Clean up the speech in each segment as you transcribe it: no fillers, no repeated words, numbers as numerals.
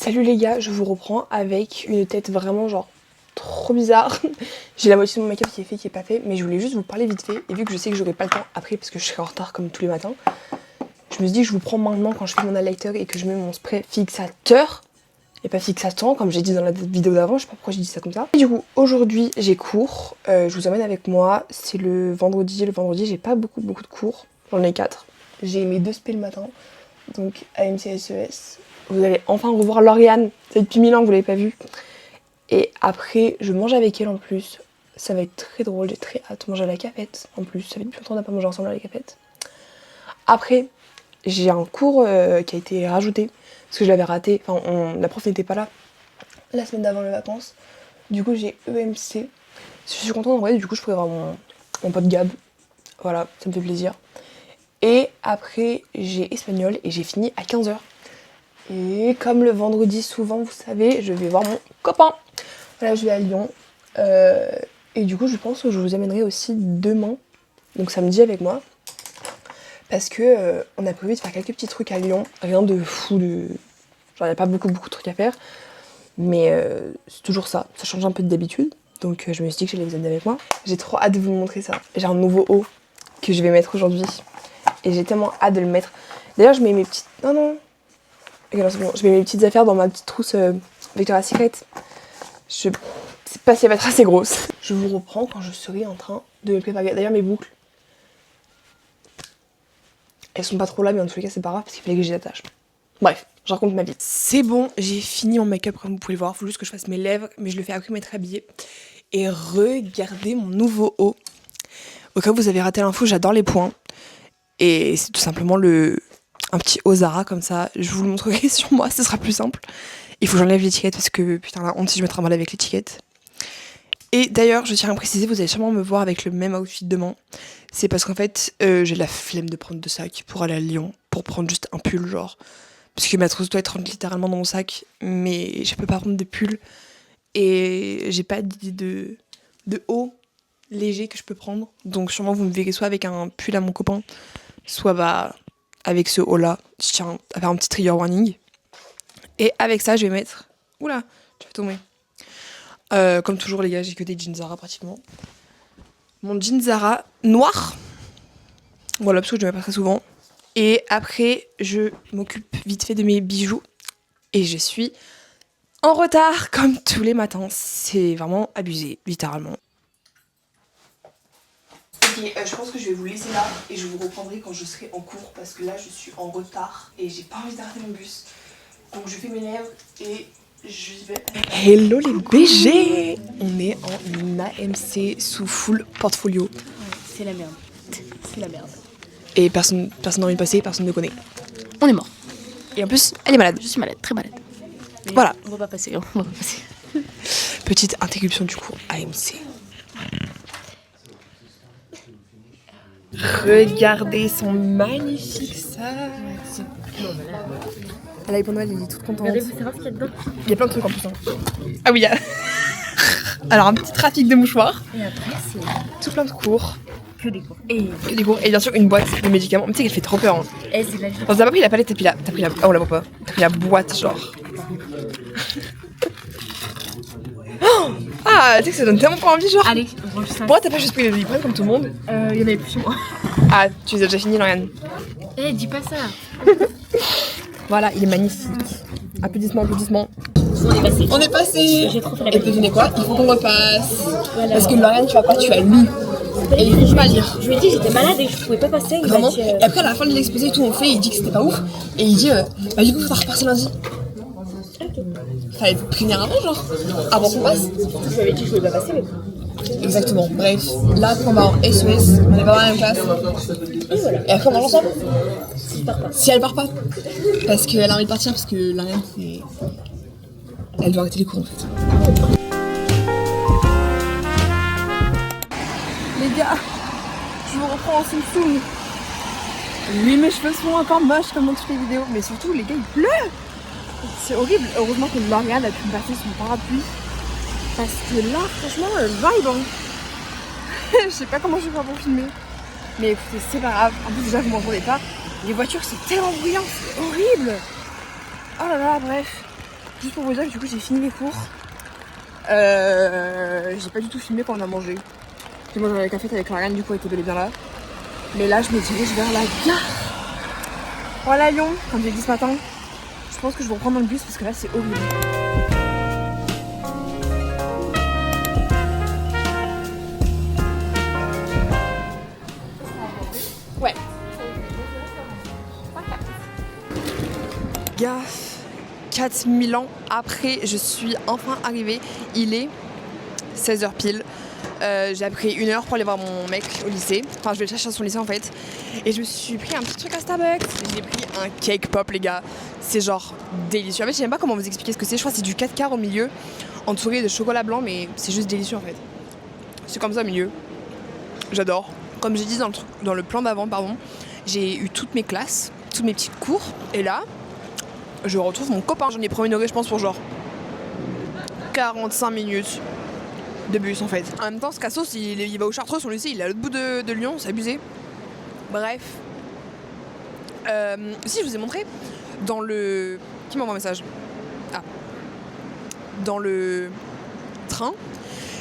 Salut les gars, je vous reprends avec une tête vraiment genre trop bizarre. J'ai la moitié de mon make-up qui est fait, qui est pas fait, mais je voulais juste vous parler vite fait. Et vu que je sais que j'aurai pas le temps après parce que je serai en retard comme tous les matins, je me suis dit que je vous prends maintenant quand je fais mon highlighter et que je mets mon spray fixateur et pas fixatant comme j'ai dit dans la vidéo d'avant. Je sais pas pourquoi j'ai dit ça comme ça. Et du coup aujourd'hui j'ai cours, je vous emmène avec moi. C'est le vendredi j'ai pas beaucoup de cours, j'en ai 4. J'ai mes 2 spé le matin, donc AMC SES. Vous allez enfin revoir Lauriane, ça fait depuis 1000 ans que vous l'avez pas vue. Et après, je mange avec elle en plus. Ça va être très drôle, j'ai très hâte de manger à la cafette. En plus, ça fait depuis longtemps qu'on n'a pas mangé ensemble à la cafette. Après, j'ai un cours qui a été rajouté, parce que je l'avais raté. Enfin, la prof n'était pas là la semaine d'avant les vacances. Du coup, j'ai EMC. Je suis contente en vrai, du coup, je pourrais voir mon pote Gab. Voilà, ça me fait plaisir. Et après, j'ai espagnol et j'ai fini à 15h. Et comme le vendredi, souvent, vous savez, je vais voir mon copain. Voilà, je vais à Lyon. Et du coup, je pense que je vous amènerai aussi demain, donc samedi avec moi. Parce que on a prévu de faire quelques petits trucs à Lyon. Rien de fou, genre il n'y a pas beaucoup de trucs à faire. Mais c'est toujours ça. Ça change un peu d'habitude. Donc je me suis dit que j'allais vous amener avec moi. J'ai trop hâte de vous montrer ça. J'ai un nouveau haut que je vais mettre aujourd'hui. Et j'ai tellement hâte de le mettre. D'ailleurs, je mets mes petites... Non. Ok, non, c'est bon. Je mets mes petites affaires dans ma petite trousse Victoria's Secret. Je sais pas si elle va être assez grosse. Je vous reprends quand je serai en train de me préparer. D'ailleurs, mes boucles, elles sont pas trop là, mais en tous les cas, c'est pas grave parce qu'il fallait que j'y attache. Bref, je raconte ma vie. C'est bon, j'ai fini mon make-up comme vous pouvez le voir. Faut juste que je fasse mes lèvres, mais je le fais après m'être habillée. Et regardez mon nouveau haut. Au cas où vous avez raté l'info, j'adore les points. Et c'est tout simplement un petit haut Zara comme ça. Je vous le montrerai sur moi, ce sera plus simple. Il faut que j'enlève l'étiquette parce que putain la honte si je me trimballe avec l'étiquette. Et d'ailleurs, je tiens à préciser, vous allez sûrement me voir avec le même outfit demain. C'est parce qu'en fait, j'ai la flemme de prendre 2 sacs pour aller à Lyon, pour prendre juste un pull genre. Parce que ma trousse doit être littéralement dans mon sac, mais je peux pas prendre de pull. Et j'ai pas d'idée de haut léger que je peux prendre. Donc sûrement vous me verrez soit avec un pull à mon copain, soit avec ce haut là. Je tiens à faire un petit trigger warning. Et avec ça, je vais mettre... Oula, tu vas tomber. Comme toujours, les gars, j'ai que des jeans Zara pratiquement. Mon jean Zara noir. Voilà, parce que je ne mets pas très souvent. Et après, je m'occupe vite fait de mes bijoux. Et je suis en retard, comme tous les matins. C'est vraiment abusé, littéralement. Ok, je pense que je vais vous laisser là. Et je vous reprendrai quand je serai en cours. Parce que là, je suis en retard. Et j'ai pas envie d'arrêter mon bus. Donc je fais mes lèvres et je vais... Hello les BG! On est en AMC sous full portfolio. Ouais, c'est la merde. C'est la merde. Et personne n'a envie de passer, personne ne connaît. On est mort. Et en plus, elle est malade. Je suis malade, très malade. Mais voilà. On va pas passer, on va pas passer. Petite interruption du cours AMC. Regardez son magnifique sac. Elle a eu pour Noël, elle est toute contente. Regardez, vous savez ce qu'il y a dedans. Il y a plein de trucs en plus. Hein. Ah oui, il y a... Alors un petit trafic de mouchoirs. Et après, c'est tout plein de cours. que des cours. Et des cours. Et bien sûr une boîte de médicaments. Mais tu sais qu'elle fait trop peur. Hein. et c'est de la vie. T'as pas pris la palette, t'as pris la... Oh, on la voit pas. T'as pris la boîte, genre. Oh ah, tu sais que ça donne tellement pas envie, genre. Allez, on range ça. Pourquoi t'as pas juste pris les Doliprane comme tout le monde? Il y en avait plus chez moi. Ah, tu les as déjà fini, Lauriane? Eh, dis pas ça. Voilà, il est magnifique. Applaudissements. On est passé. On est passé. J'ai trop fait la Et devinez quoi? Il faut qu'on repasse. Voilà. Parce que Lauriane, tu vas pas, tu as lu. Et il faut pas lire. Je lui ai dit que j'étais malade et que je pouvais pas passer. Il Vraiment. m'a dit, Et après, à la fin de l'exposé, tout on fait, il dit que c'était pas ouf. Et il dit, bah du coup, faudra repasser lundi. Fallait te prévenir avant, genre. Avant qu'on passe. Je lui avais dit que je pouvais pas passer, mais. Exactement. Bref, là, quand on va en SES, on est pas dans la même classe. Et voilà. Et après, on mange ensemble. Si je pars pas. Si elle part pas. Parce qu'elle a envie de partir, parce que Lauriane, c'est... Elle doit arrêter les cours, en fait. Les gars, je vous reprends en soum. Oui, mes cheveux sont encore moches comme dans toutes les vidéos. Mais surtout, les gars, il pleut. C'est horrible. Heureusement que Lauriane a pu me passer son parapluie. Parce que là, franchement, vibe. Hein. Je sais pas comment je vais faire pour filmer. Mais écoutez, c'est pas grave. En plus, déjà, vous m'entendez pas. Les voitures, c'est tellement bruyant. C'est horrible. Oh là là, bref. Juste pour vous dire que du coup j'ai fini mes cours. J'ai pas du tout filmé quand on a mangé. J'ai mangé avec la café avec Marianne, du coup elle était bel et bien là. Mais là je me dirige vers la gare. Voilà Lyon, comme j'ai dit ce matin. Je pense que je vais reprendre le bus parce que là c'est horrible. Ouais. Gars, 4000 ans après, je suis enfin arrivée. Il est 16h pile. J'ai pris 1 heure pour aller voir mon mec au lycée. Enfin, je vais le chercher à son lycée en fait. Et je me suis pris un petit truc à Starbucks. J'ai pris un cake pop, les gars. C'est genre délicieux. En fait, je sais même pas comment vous expliquer ce que c'est. Je crois que c'est du 4 quarts au milieu, entouré de chocolat blanc, mais c'est juste délicieux en fait. C'est comme ça au milieu. J'adore. Comme j'ai dit dans le plan d'avant, pardon, j'ai eu toutes mes classes, tous mes petits cours. Et là, je retrouve mon copain. J'en ai premier degré, je pense, pour genre 45 minutes de bus en fait. En même temps, ce cassos, il va au Chartreux, son lycée, il est à l'autre bout de Lyon, c'est abusé. Bref. Si, je vous ai montré dans le... Qui m'envoie un message? Ah. Dans le train,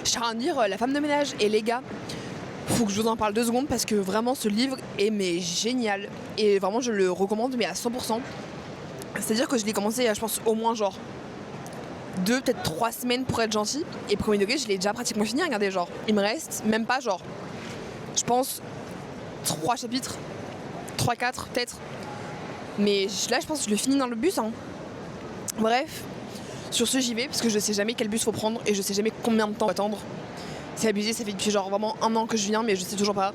je suis en train de lire La femme de ménage. Et les gars, faut que je vous en parle 2 secondes parce que vraiment ce livre est mais génial. Et vraiment, je le recommande mais à 100%. C'est-à-dire que je l'ai commencé, je pense, au moins genre 2, peut-être 3 semaines pour être gentil. Et premier degré, je l'ai déjà pratiquement fini. Regardez, genre, il me reste même pas, genre, je pense, 3 chapitres, 3, 4 peut-être. Mais là, je pense que je le finis dans le bus. Hein. Bref, sur ce, j'y vais parce que je sais jamais quel bus faut prendre et je sais jamais combien de temps attendre. C'est abusé, ça fait depuis genre vraiment 1 an que je viens, mais je sais toujours pas.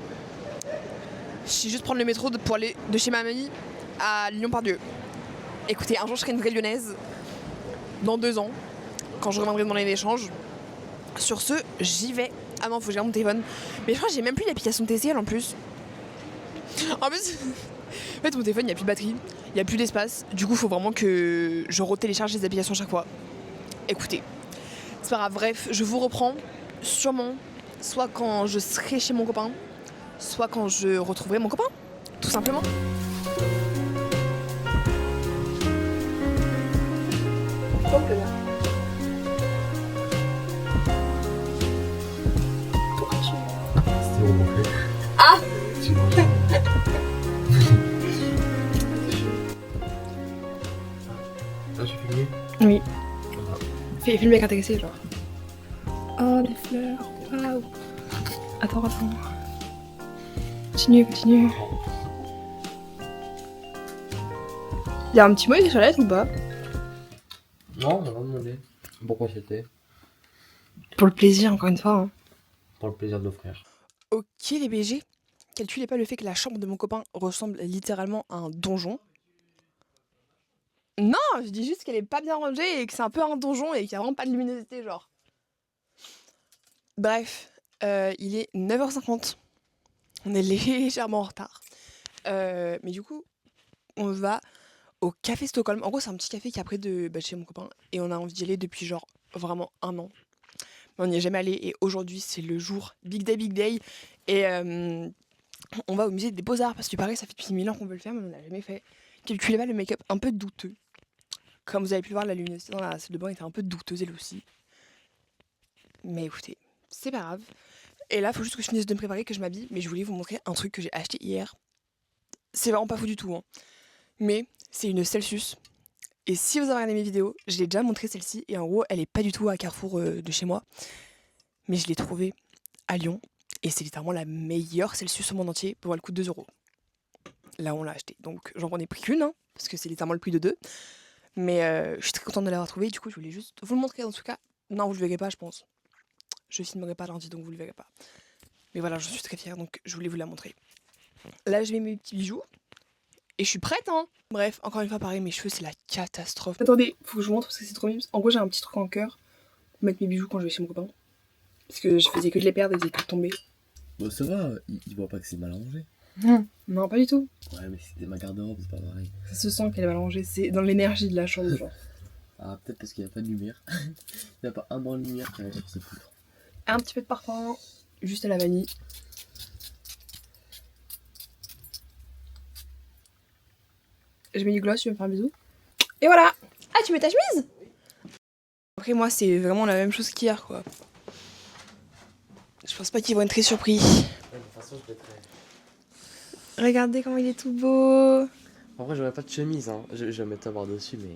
Je sais juste prendre le métro pour aller de chez ma mamie à Lyon-Pardieu. Écoutez, un jour, je serai une vraie lyonnaise. Dans 2 ans, quand je reviendrai dans l'année d'échange. Sur ce, j'y vais. Ah non, faut que je garde mon téléphone. Mais je crois que j'ai même plus l'application TCL en plus. En plus, en fait, mon téléphone, il n'y a plus de batterie, il n'y a plus d'espace. Du coup, il faut vraiment que je retélécharge les applications chaque fois. Écoutez, c'est pas grave. Bref, je vous reprends sûrement soit quand je serai chez mon copain, soit quand je retrouverai mon copain, tout simplement. Ah. Ah, j'ai filmé? Oui. Fais filmer avec intéressé, genre. Oh, des fleurs. Waouh. Attends. Continue. Y'a un petit mot écrit sur la lettre ou pas? Non, on m'a pas demandé pourquoi c'était. Pour le plaisir, encore une fois. Hein. Pour le plaisir de l'offrir. Ok, les BG. Calculez pas le fait que la chambre de mon copain ressemble littéralement à un donjon. Non, je dis juste qu'elle est pas bien rangée et que c'est un peu un donjon et qu'il y a vraiment pas de luminosité, genre. Bref, il est 9h50. On est légèrement en retard. Mais du coup, on va au Café Stockholm. En gros, c'est un petit café qui est près de chez mon copain. Et on a envie d'y aller depuis genre vraiment 1 an. Mais on n'y est jamais allé. Et aujourd'hui, c'est le jour Big Day. Et on va au musée des Beaux-Arts. Parce que pareil, ça fait depuis 1000 ans qu'on veut le faire, mais on l'a jamais fait. Calculez pas le make-up un peu douteux. Comme vous avez pu le voir, la luminosité dans la salle de bain était un peu douteuse elle aussi. Mais écoutez, c'est pas grave. Et là, il faut juste que je finisse de me préparer, que je m'habille. Mais je voulais vous montrer un truc que j'ai acheté hier. C'est vraiment pas fou du tout. Hein. Mais c'est une Celsius. Et si vous avez regardé mes vidéos, je l'ai déjà montré celle-ci. Et en gros, elle est pas du tout à Carrefour de chez moi. Mais je l'ai trouvée à Lyon. Et c'est littéralement la meilleure Celsius au monde entier. Pour elle coûte 2 €. Là, on l'a acheté. Donc j'en ai pris qu'une. Hein, parce que c'est littéralement le prix de 2. Mais je suis très contente de l'avoir trouvée. Du coup, je voulais juste vous le montrer en tout cas. Non, vous le verrez pas, je pense. Je filmerai pas lundi, donc vous le verrez pas. Mais voilà, j'en suis très fière, donc je voulais vous la montrer. Là, je mets mes petits bijoux. Et je suis prête, hein. Bref, encore une fois, pareil, mes cheveux, c'est la catastrophe. Attendez, faut que je vous montre parce que c'est trop mignon. En gros, j'ai un petit truc en cœur pour mettre mes bijoux quand je vais chez mon copain. Parce que je faisais que de les perdre et ils étaient tombés. Bon, ça va, il voit pas que c'est mal rangé. Non, pas du tout. Ouais, mais c'était ma garde-robe, c'est pas pareil. Ça se sent qu'elle est mal rangée, c'est dans l'énergie de la chambre, genre. Ah, peut-être parce qu'il n'y a pas de lumière. Il n'y a pas un brin de lumière qui arrive sur ce poutre. Un petit peu de parfum, juste à la vanille. Je mets du gloss, tu veux me faire un bisou. Et voilà. Ah, tu mets ta chemise? Après moi c'est vraiment la même chose qu'hier quoi. Je pense pas qu'ils vont être très surpris. De toute façon, je mettrai. Regardez comment il est tout beau. En vrai, j'aurais pas de chemise, hein. Je vais mettre à voir dessus, mais.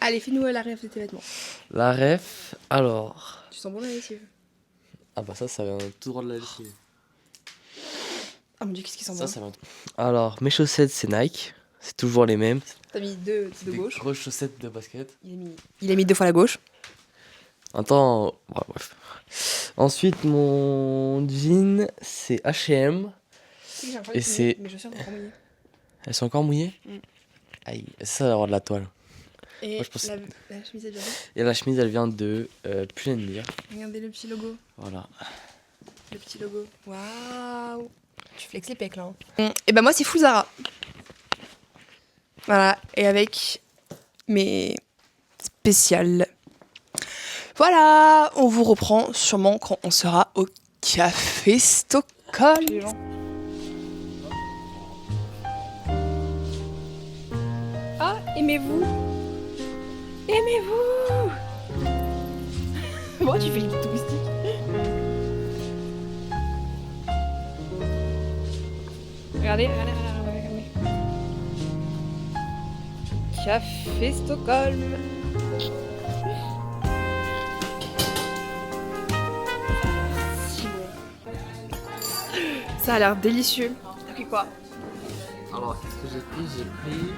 Allez, fais-nous la rêve de tes vêtements. La ref, alors. Tu sens bon la lessive. Ah bah ça vient tout droit de la lessive. Ah mon dieu, qu'est-ce qui sent Ça, bon. ça vient. Alors, mes chaussettes, c'est Nike. C'est toujours les mêmes. T'as mis deux de Des gauche. grosses chaussettes de basket. Il a mis 2 fois la gauche. Attends, ouais, bref. Ensuite, mon jean, c'est H&M. Et c'est. Mes chaussures sont encore mouillées. Elles sont encore mouillées. Mm. Aïe, ça, d'avoir de la toile. Et Moi, je pense- la chemise elle vient d'où? Et la chemise, elle vient de Pull&Bear. Regardez le petit logo. Voilà. Le petit logo. Waouh. Tu flexes les pecs là. Et bah moi c'est Zara. Voilà. Et avec mes spéciales. Voilà. On vous reprend sûrement quand on sera au Café Stockholm. Ah, aimez-vous. Aimez-vous. Moi tu fais le guide touristique. Regardez. Café Stockholm. Si bon. Ça a l'air délicieux. T'as pris quoi? Alors, qu'est-ce que j'ai pris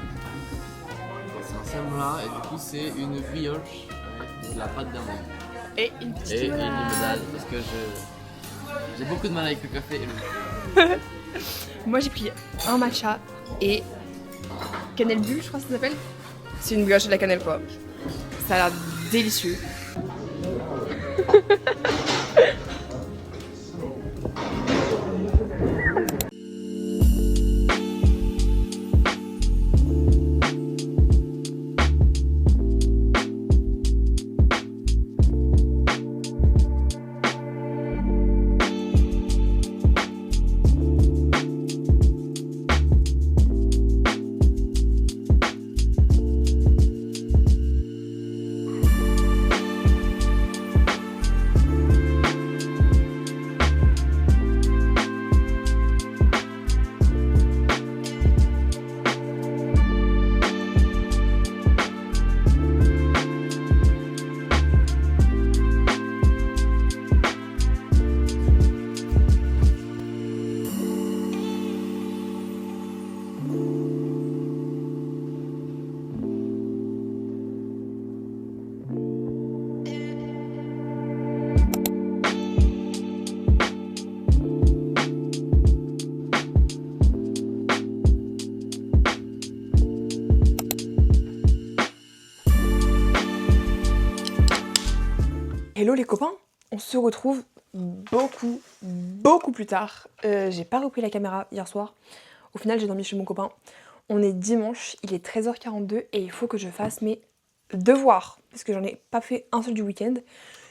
c'est un sembla et du coup, c'est une brioche avec de la pâte d'amande. Et une petite Et une limonade. limonade parce que j'ai beaucoup de mal avec le café et le. Moi j'ai pris un matcha et cannelle bulle, je crois que ça s'appelle. C'est une brioche et de la cannelle quoi. Ça a l'air délicieux. Hello les copains, on se retrouve beaucoup plus tard. J'ai pas repris la caméra hier soir. Au final j'ai dormi chez mon copain. On est dimanche, il est 13h42 et il faut que je fasse mes devoirs. Parce que j'en ai pas fait un seul du week-end.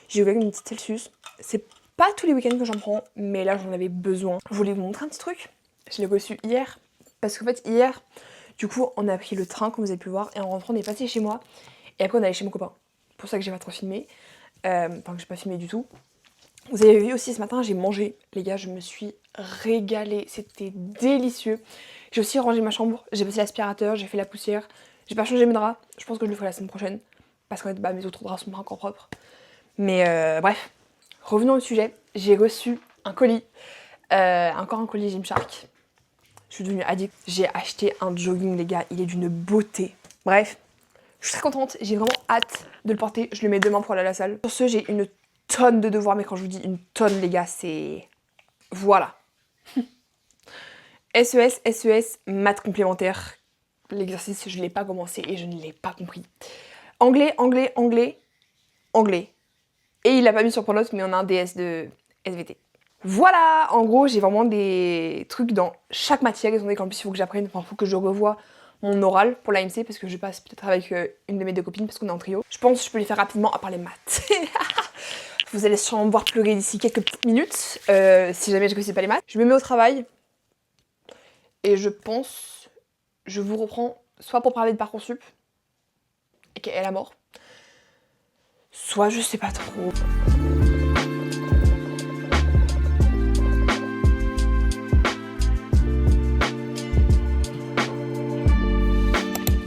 J'ai ouvert une petite Celsius. C'est pas tous les week-ends que j'en prends, mais là j'en avais besoin. Je voulais vous montrer un petit truc. Je l'ai reçu hier. Parce qu'en fait hier, du coup on a pris le train comme vous avez pu voir. Et en rentrant on est passé chez moi. Et après on est allé chez mon copain. C'est pour ça que j'ai pas trop filmé. Enfin que j'ai pas filmé du tout. Vous avez vu aussi ce matin, j'ai mangé. Les gars, je me suis régalée. C'était délicieux. J'ai aussi rangé ma chambre. J'ai passé l'aspirateur, j'ai fait la poussière. J'ai pas changé mes draps. Je pense que je le ferai la semaine prochaine. Parce qu'en fait, bah, mes autres draps sont pas encore propres. Mais bref, revenons au sujet. J'ai reçu un colis. Encore un colis Gymshark. Je suis devenue addict. J'ai acheté un jogging, les gars. Il est d'une beauté. Bref. Je suis très contente, j'ai vraiment hâte de le porter. Je le mets demain pour aller à la salle. Sur ce, j'ai une tonne de devoirs, mais quand je vous dis une tonne, les gars, c'est... Voilà. SES, maths complémentaire. L'exercice, je ne l'ai pas commencé et je ne l'ai pas compris. Anglais. Et il l'a pas mis sur Pronote, mais on a un DS de SVT. Voilà, en gros, j'ai vraiment des trucs dans chaque matière. Étant donné qu'en plus, il faut que j'apprenne, enfin, il faut que je revoie mon oral pour l'AMC parce que je passe peut-être avec une de mes deux copines parce qu'on est en trio. Je pense que je peux les faire rapidement à part les maths. Vous allez sûrement me voir pleurer d'ici quelques petites minutes si jamais je ne réussis pas les maths. Je me mets au travail et je pense, je vous reprends soit pour parler de Parcoursup et qu'elle est à mort, soit je sais pas trop.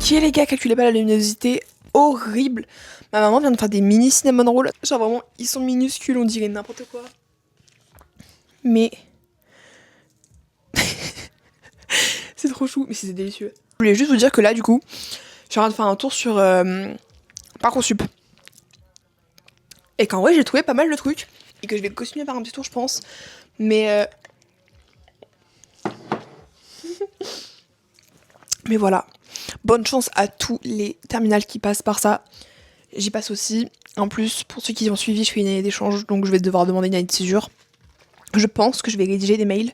Qui est les gars, calculez pas la luminosité horrible. Ma maman vient de faire des mini cinnamon rolls. Genre vraiment, ils sont minuscules, on dirait n'importe quoi. Mais... c'est trop chou, mais c'est délicieux. Je voulais juste vous dire que là, du coup, je suis en train de faire un tour sur Parcoursup. Et qu'en vrai, j'ai trouvé pas mal de trucs. Et que je vais continuer à faire un petit tour, je pense. Mais... mais voilà. Bonne chance à tous les terminales qui passent par ça. J'y passe aussi. En plus, pour ceux qui ont suivi, je fais une année d'échange, donc je vais devoir demander une année de césure. Je pense que je vais rédiger des mails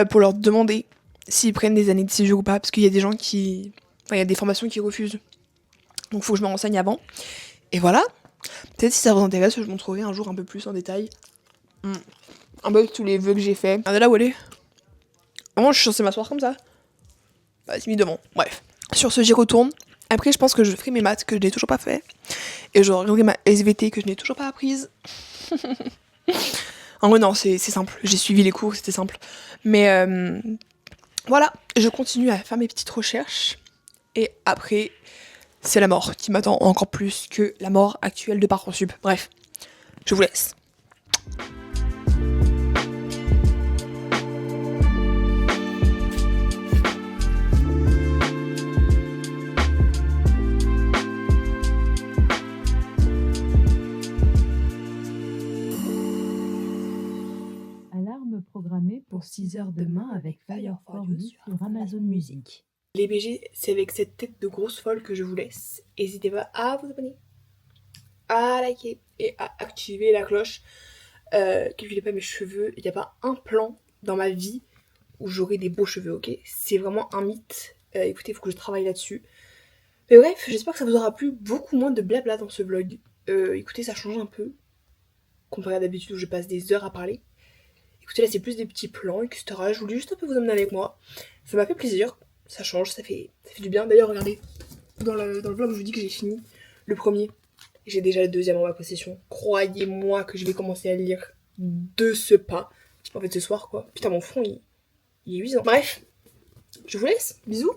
pour leur demander s'ils prennent des années de césure ou pas, parce qu'il y a des gens qui... Enfin, il y a des formations qui refusent. Donc faut que je me renseigne avant. Et voilà. Peut-être si ça vous intéresse, je vous montrerai un jour un peu plus en détail. Un peu tous les vœux que j'ai faits. Regardez là où elle est. Vraiment, je suis censée m'asseoir comme ça. Bah, c'est mis devant. Bref. Sur ce, j'y retourne. Après, je pense que je ferai mes maths que je n'ai toujours pas fait. Et je regarderai ma SVT que je n'ai toujours pas apprise. En vrai, non, c'est simple. J'ai suivi les cours, c'était simple. Mais voilà, je continue à faire mes petites recherches. Et après, c'est la mort qui m'attend encore plus que la mort actuelle de Parcoursup. Bref, je vous laisse. Alarme programmée pour 6h demain avec Fire for You sur Amazon Music. Les BG, c'est avec cette tête de grosse folle que je vous laisse. N'hésitez pas à vous abonner, à liker et à activer la cloche. Calculez pas mes cheveux, il n'y a pas un plan dans ma vie où j'aurai des beaux cheveux, ok? C'est vraiment un mythe. Écoutez, il faut que je travaille là-dessus. Mais bref, j'espère que ça vous aura plu. Beaucoup moins de blabla dans ce vlog. Écoutez, ça change un peu comparé à d'habitude où je passe des heures à parler. Écoutez, là c'est plus des petits plans, etc. Je voulais juste un peu vous emmener avec moi. Ça m'a fait plaisir, ça change, ça fait du bien. D'ailleurs, regardez, dans le vlog, je vous dis que j'ai fini le premier. J'ai déjà le deuxième en ma possession. Croyez-moi que je vais commencer à le lire de ce pas. En fait, ce soir, quoi. Putain, mon front, il est 8 ans. Bref, je vous laisse. Bisous.